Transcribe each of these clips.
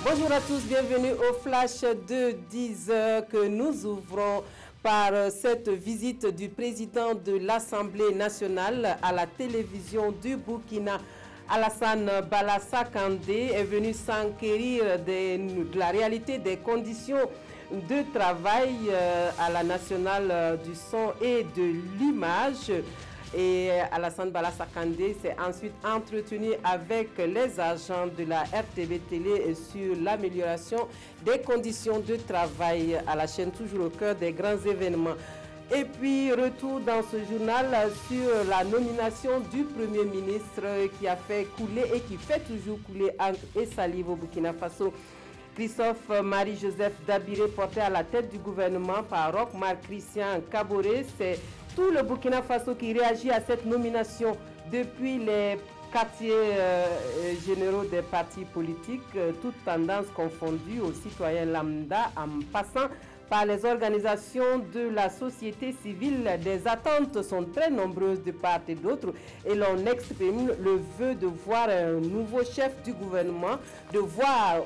Bonjour à tous, bienvenue au flash de 10 heures que nous ouvrons par cette visite du président de l'Assemblée nationale à la télévision du Burkina. Alassane Bala Kandé est venu s'enquérir de la réalité des conditions de travail à la nationale du son et de l'image. Et Alassane Bala Kandé s'est ensuite entretenu avec les agents de la RTV Télé sur l'amélioration des conditions de travail à la chaîne, toujours au cœur des grands événements. Et puis, retour dans ce journal sur la nomination du Premier ministre qui a fait couler et qui fait toujours couler encre et salive au Burkina Faso. Christophe Marie-Joseph Dabiré, porté à la tête du gouvernement par Roch-Marc Christian Kaboré. C'est tout le Burkina Faso qui réagit à cette nomination depuis les quartiers généraux des partis politiques, toutes tendances confondues aux citoyens lambda, en passant par les organisations de la société civile. Des attentes sont très nombreuses de part et d'autre et l'on exprime le vœu de voir un nouveau chef du gouvernement, de voir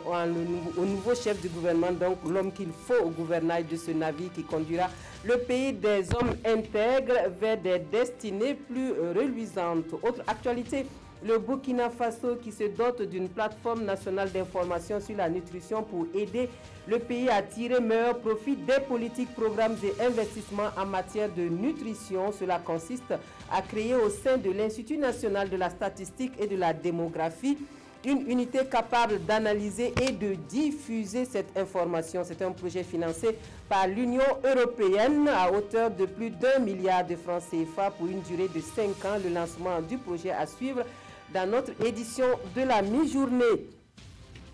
au nouveau chef du gouvernement donc l'homme qu'il faut au gouvernail de ce navire qui conduira le pays des hommes intègres vers des destinées plus reluisantes. Autre actualité, le Burkina Faso qui se dote d'une plateforme nationale d'information sur la nutrition pour aider le pays à tirer meilleur profit des politiques, programmes et investissements en matière de nutrition. Cela consiste à créer au sein de l'Institut national de la statistique et de la démographie une unité capable d'analyser et de diffuser cette information. C'est un projet financé par l'Union européenne à hauteur de plus d'1 milliard de francs CFA pour une durée de 5 ans. Le lancement du projet à suivre dans notre édition de la mi-journée.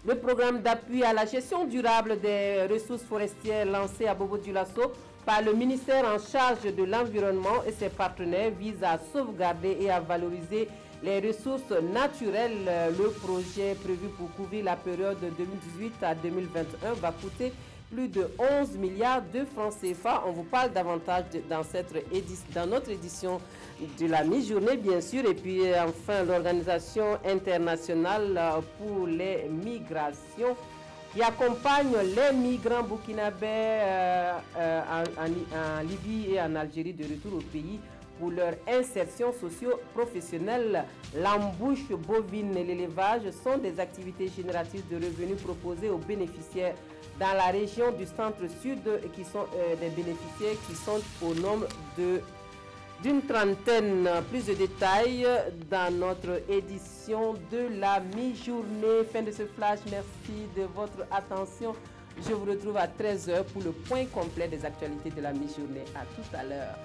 Le programme d'appui à la gestion durable des ressources forestières lancé à Bobo-Dioulasso par le ministère en charge de l'environnement et ses partenaires vise à sauvegarder et à valoriser les ressources naturelles. Le projet prévu pour couvrir la période de 2018 à 2021 va coûter plus de 11 milliards de francs CFA. On vous parle davantage dans notre édition de la mi-journée, bien sûr. Et puis enfin, l'Organisation internationale pour les migrations qui accompagne les migrants burkinabés en Libye et en Algérie de retour au pays pour leur insertion socio-professionnelle. L'embouche bovine et l'élevage sont des activités génératrices de revenus proposées aux bénéficiaires dans la région du centre-sud, qui sont des bénéficiaires qui sont au nombre d'une trentaine. Plus de détails dans notre édition de la mi-journée. Fin de ce flash, merci de votre attention. Je vous retrouve à 13 h pour le point complet des actualités de la mi-journée. À tout à l'heure.